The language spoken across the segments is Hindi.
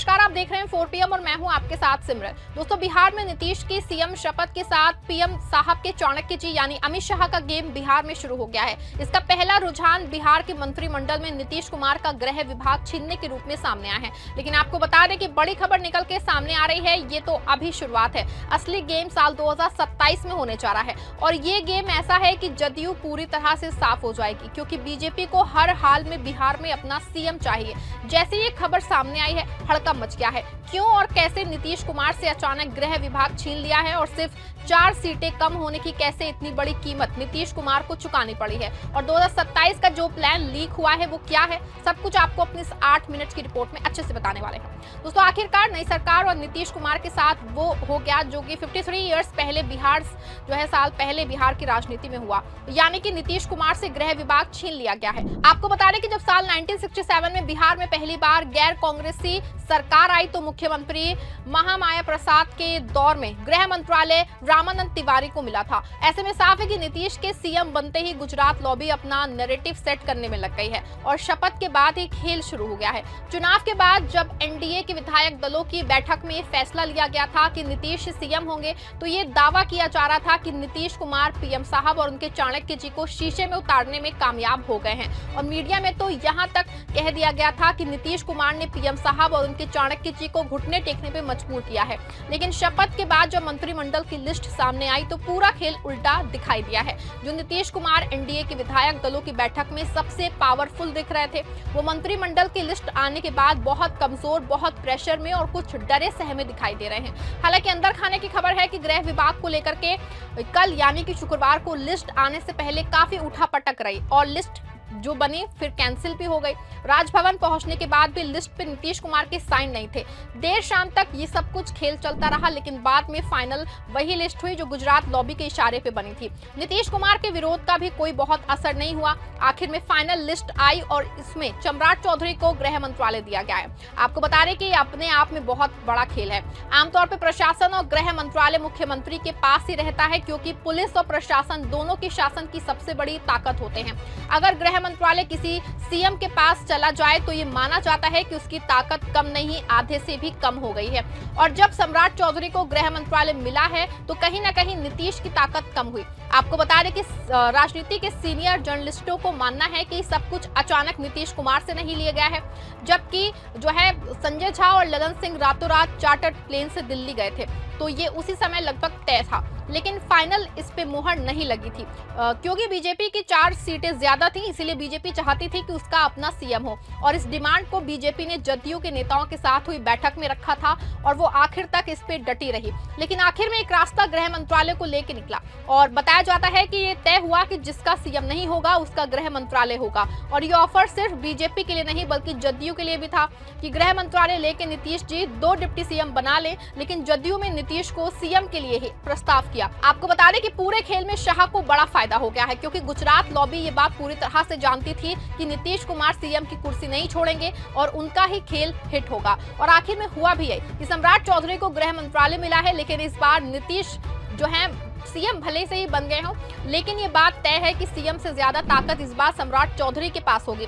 नमस्कार, आप देख रहे हैं 4 PM और मैं हूं आपके साथ सिमरन। दोस्तों, बिहार में नीतीश की सीएम शपथ के साथ पीएम साहब के चाणक्य जी यानी अमित शाह का गेम बिहार में शुरू हो गया है। इसका पहला रुझान बिहार के मंत्रिमंडल में नीतीश कुमार का गृह विभाग छीनने के रूप में सामने आया है। लेकिन आपको बता दें कि बड़ी खबर निकल के सामने आ रही है, ये तो अभी शुरुआत है। असली गेम साल 2027 में होने जा रहा है और ये गेम ऐसा है कि जदयू पूरी तरह से साफ हो जाएगी, क्योंकि बीजेपी को हर हाल में बिहार में अपना सीएम चाहिए। जैसे ये खबर सामने आई है, हड़कंप मच गया है। क्यों और कैसे नीतीश कुमार से अचानक गृह विभाग छीन लिया है और सिर्फ 4 सीटें कम होने की कैसे इतनी बड़ी कीमत नीतीश कुमार को चुकानी पड़ी है, और 2027 का जो प्लान लीक हुआ है वो क्या है, सब कुछ आपको अपनी इस 8 मिनट की रिपोर्ट में अच्छे से बताने वाले हैं। दोस्तों, आखिरकार नई सरकार और नीतीश कुमार के साथ वो हो गया जो कि 53 ईयर्स पहले बिहार जो है साल पहले बिहार की राजनीति में हुआ, यानी कि नीतीश कुमार से गृह विभाग छीन लिया गया है। आपको बता दें कि जब साल 1967 में बिहार में पहली बार गैर कांग्रेसी सरकार आई तो मुख्यमंत्री महामाया प्रसाद के दौर में गृह मंत्रालय रामानंद तिवारी को मिला था। ऐसे में साफ है कि नीतीश के सीएम बनते ही गुजरात लॉबी अपना नैरेटिव सेट करने में लग गई है और शपथ के बाद ही खेल शुरू हो गया है। चुनाव के बाद जब एनडीए के विधायक दलों की बैठक में फैसला लिया गया था कि नीतीश सीएम होंगे, तो ये दावा किया जा रहा था कि नीतीश कुमार पीएम साहब और उनके चाणक्य जी को शीशे में उतारने में कामयाब हो गए हैं। और मीडिया में तो यहाँ तक कह दिया गया था कि नीतीश कुमार ने पीएम साहब और उनके चाणक्य जी को घुटने टेकने पे मजबूर किया है। लेकिन शपथ के बाद जब मंत्रिमंडल की लिस्ट सामने आई तो पूरा खेल उल्टा दिखाई दिया है। जो नीतीश कुमार एनडीए के विधायक दलों की बैठक में सबसे पावरफुल दिख रहे थे, वो मंत्रिमंडल की लिस्ट आने के बाद बहुत कमजोर, बहुत प्रेशर में और कुछ डरे सहमे दिखाई दे रहे हैं। हालांकि अंदर खाने की खबर है कि गृह विभाग को लेकर के कल यानी कि शुक्रवार को लिस्ट आने से पहले काफी उठापटक रही और लिस्ट जो बनी फिर कैंसिल भी हो गई। राजभवन पहुंचने के बाद भी लिस्ट पे नीतीश कुमार के साइन नहीं थे। देर शाम तक ये सब कुछ खेल चलता रहा, लेकिन बाद में फाइनल वही लिस्ट हुई जो गुजरात लॉबी के इशारे पे बनी थी। नीतीश कुमार के विरोध का भी कोई बहुत असर नहीं हुआ। आखिर में फाइनल लिस्ट आई और इसमें सम्राट चौधरी को गृह मंत्रालय दिया गया है। आपको बता दें कि ये अपने आप में बहुत बड़ा खेल है। आमतौर पर प्रशासन और गृह मंत्रालय मुख्यमंत्री के पास ही रहता है, क्योंकि पुलिस और प्रशासन दोनों के शासन की सबसे बड़ी ताकत होते हैं। अगर गृह मंत्रालय किसी सीएम के पास चला जाए तो ये माना जाता है कि उसकी ताकत कम नहीं, आधे से भी कम हो गई है। और जब सम्राट चौधरी को गृह मंत्रालय मिला है तो कहीं ना कहीं नीतीश की ताकत कम हुई। आपको बता दें कि राजनीति के सीनियर जर्नलिस्टों को मानना है कि सब कुछ अचानक नीतीश कुमार से नहीं लिया गया है, जबकि जो है संजय झा और ललन सिंह रातों रात चार्टर्ड प्लेन से दिल्ली गए थे, तो ये उसी समय लगभग तय था। लेकिन फाइनल इस पे मुहर नहीं लगी थी, क्योंकि बीजेपी की 4 सीटें ज्यादा थी, इसीलिए बीजेपी चाहती थी कि उसका अपना सीएम हो। और इस डिमांड को बीजेपी ने जदयू के नेताओं के साथ हुई बैठक में रखा था और वो आखिर तक इस पे डटी रही। लेकिन आखिर में एक रास्ता गृह मंत्रालय को लेकर निकला और बताया जाता है कि ये तय हुआ कि जिसका सीएम नहीं होगा उसका गृह मंत्रालय होगा। और ये ऑफर सिर्फ बीजेपी के लिए नहीं बल्कि जदयू के लिए भी था कि गृह मंत्रालय लेके नीतीश जी 2 डिप्टी सीएम बना ले। लेकिन जदयू में नीतीश को सीएम के लिए ही प्रस्ताव किया। आपको बता दें कि पूरे खेल में शाह को बड़ा फायदा हो गया है, क्योंकि गुजरात लॉबी ये बात पूरी तरह से जानती थी कि नीतीश कुमार सीएम की कुर्सी नहीं छोड़ेंगे और उनका ही खेल हिट होगा। और आखिर में हुआ भी है कि सम्राट चौधरी को गृह मंत्रालय मिला है, लेकिन इस बार नीतीश जो है सीएम भले से ही बन गए हों, लेकिन ये बात तय है कि सीएम से ज्यादा ताकत इस बार सम्राट चौधरी के पास होगी।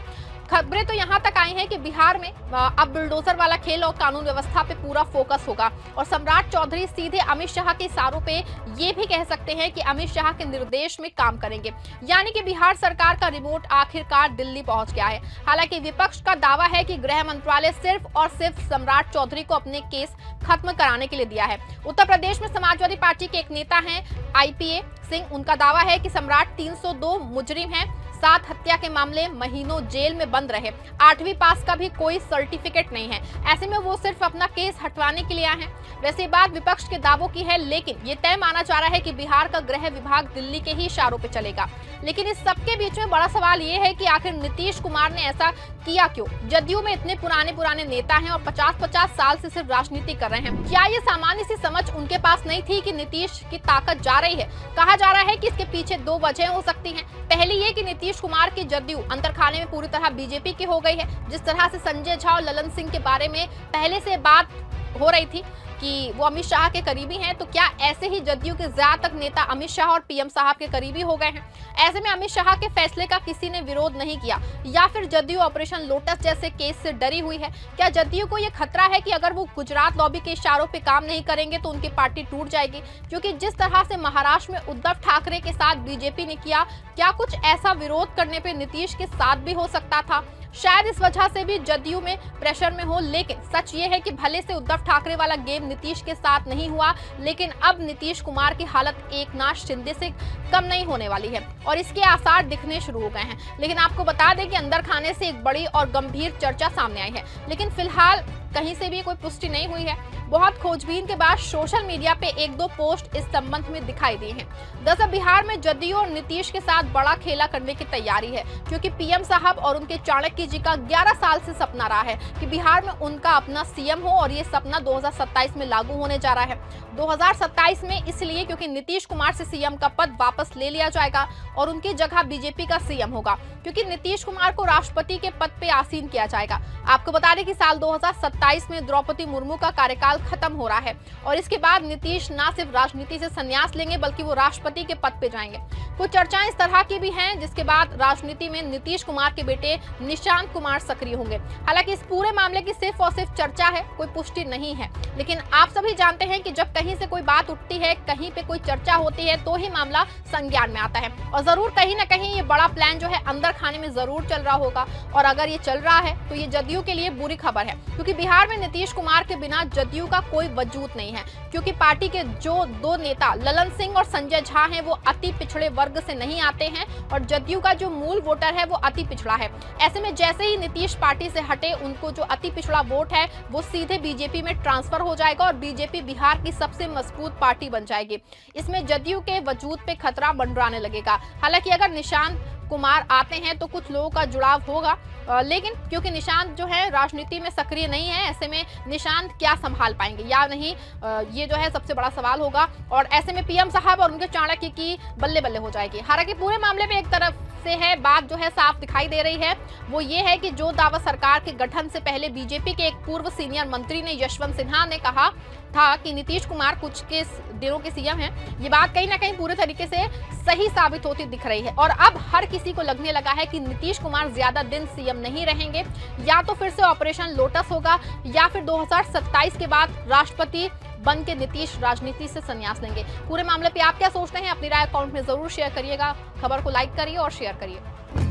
खबरें तो यहाँ तक आई हैं कि बिहार में अब बुलडोजर वाला खेल और कानून व्यवस्था पे पूरा फोकस होगा और सम्राट चौधरी सीधे अमित शाह के इशारों पे ये भी कह सकते हैं कि अमित शाह के निर्देश में काम करेंगे, यानी कि बिहार सरकार का रिमोट आखिरकार दिल्ली पहुंच गया है। हालांकि विपक्ष का दावा है कि गृह मंत्रालय सिर्फ और सिर्फ सम्राट चौधरी को अपने केस खत्म कराने के लिए दिया है। उत्तर प्रदेश में समाजवादी पार्टी के एक नेता हैं आईपीए सिंह, उनका दावा है कि सम्राट 302 मुजरिम हैं, 7 हत्या के मामले, महीनों जेल में बंद रहे, 8वीं पास का भी कोई सर्टिफिकेट नहीं है। ऐसे में वो सिर्फ अपना केस हटवाने के लिए आए हैं। वैसे बात विपक्ष के दावों की है, लेकिन ये तय माना जा रहा है कि बिहार का गृह विभाग दिल्ली के ही इशारों पे चलेगा। लेकिन इस सबके बीच में बड़ा सवाल ये है कि आखिर नीतीश कुमार ने ऐसा किया क्यों? जदयू में इतने पुराने नेता हैं और 50-50 साल से सिर्फ राजनीति कर रहे हैं। क्या ये सामान्य सी समझ उनके पास नहीं थी कि नीतीश की ताकत जा रही है? कहा जा रहा है कि इसके पीछे 2 वजह हो सकती हैं। पहली ये कि नीतीश कुमार की जदयू अंतरखाने में पूरी तरह बीजेपी की हो गई है। जिस तरह से संजय झा और ललन सिंह के बारे में पहले से बात हो रही थी कि वो अमित शाह के करीबी हैं, तो क्या ऐसे ही जदयू के ज्यादातर नेता अमित शाह और पीएम साहब के करीबी हो गए हैं? ऐसे में अमित शाह के फैसले का किसी ने विरोध नहीं किया, या फिर जदयू ऑपरेशन लोटस जैसे केस से डरी हुई है? क्या जदयू को यह खतरा है कि अगर वो गुजरात लॉबी के इशारों पे काम नहीं करेंगे तो उनकी पार्टी टूट जाएगी? क्योंकि जिस तरह से महाराष्ट्र में उद्धव ठाकरे के साथ बीजेपी ने किया, क्या कुछ ऐसा विरोध करने पे नीतीश के साथ भी हो सकता था? शायद इस वजह से भी जदयू में प्रेशर में हो, लेकिन सच ये है कि भले से उद्धव ठाकरे वाला गेम नीतीश के साथ नहीं हुआ, लेकिन अब नीतीश कुमार की हालत एकनाथ शिंदे से कम नहीं होने वाली है और इसके आसार दिखने शुरू हो गए हैं। लेकिन आपको बता दें कि अंदर खाने से एक बड़ी और गंभीर चर्चा सामने आई है, लेकिन फिलहाल कहीं से भी कोई पुष्टि नहीं हुई है। बहुत खोजबीन के बाद सोशल मीडिया पे एक दो पोस्ट इस संबंध में दिखाई दी हैं। दरअसल बिहार में जदयू और नीतीश के साथ बड़ा खेला करने की तैयारी है, क्योंकि पीएम साहब और उनके चाणक्य जी का 11 साल से सपना रहा है कि बिहार में उनका अपना सीएम हो, और ये सपना 2027 में लागू होने जा रहा है। 2027 में इसलिए क्योंकि नीतीश कुमार से सीएम का पद वापस ले लिया जाएगा और उनकी जगह बीजेपी का सीएम होगा, क्योंकि नीतीश कुमार को राष्ट्रपति के पद पे आसीन किया जाएगा। आपको बता दें कि साल 2027 में द्रौपदी मुर्मू का कार्यकाल खत्म हो रहा है और इसके बाद नीतीश न सिर्फ राजनीति से संन्यास लेंगे बल्कि वो राष्ट्रपति के पद पे जाएंगे। कुछ चर्चाएं इस तरह की भी हैं, जिसके बाद राजनीति में नीतीश कुमार के बेटे निशांत कुमार सक्रिय होंगे। हालांकि इस पूरे मामले की सिर्फ और सिर्फ चर्चा है, कोई पुष्टि नहीं है, लेकिन आप सभी जानते हैं कि जब कहीं से कोई बात उठती है, कहीं पे कोई चर्चा होती है, तो ही मामला संज्ञान में आता है और जरूर कहीं ना कहीं ये बड़ा प्लान जो है अंदर खाने में जरूर चल रहा होगा। और अगर ये चल रहा है तो ये जदयू के लिए बुरी खबर है, क्योंकि बिहार में नीतीश कुमार के बिना जदयू का कोई वजूद नहीं है, क्योंकि पार्टी के जो दो नेता ललन सिंह और संजय झा हैं वो अति पिछड़े वर्ग से नहीं आते हैं और जदयू का जो मूल वोटर है वो अति पिछड़ा है। ऐसे में जैसे ही नीतीश पार्टी से हटे, उनको जो अति पिछड़ा वोट है वो सीधे बीजेपी में ट्रांसफर हो जाएगा और बीजेपी बिहार की सबसे मजबूत पार्टी बन जाएगी। इसमें जदयू के वजूद पे खतरा मंडराने लगेगा। हालांकि अगर निशांत कुमार आते हैं तो कुछ लोगों का जुड़ाव होगा, लेकिन क्योंकि निशांत जो है राजनीति में सक्रिय नहीं है, ऐसे में निशांत क्या संभाल पाएंगे या नहीं, ये जो है सबसे बड़ा सवाल होगा। और ऐसे में पीएम साहब और उनके चाणक्य की बल्ले बल्ले हो जाएगी। हालांकि पूरे मामले में एक तरफ से है बात जो है साफ दिखाई दे रही है, वो ये है कि जो दावा सरकार के गठन से पहले बीजेपी के एक पूर्व सीनियर मंत्री ने यशवंत सिन्हा ने कहा था कि नीतीश कुमार कुछ के दिनों के सीएम हैं, ये बात कहीं ना कहीं पूरे तरीके से सही साबित होती दिख रही है। और अब हर किसी को लगने लगा है कि नीतीश कुमार ज्यादा दिन सीएम नहीं रहेंगे, या तो फिर से ऑपरेशन लोटस होगा या फिर 2027 के बाद राष्ट्रपति बन के नीतीश राजनीति से संन्यास लेंगे। पूरे मामले पे आप क्या सोचते हैं? अपनी राय कमेंट में जरूर शेयर करिएगा। खबर को लाइक करिए और शेयर करिए।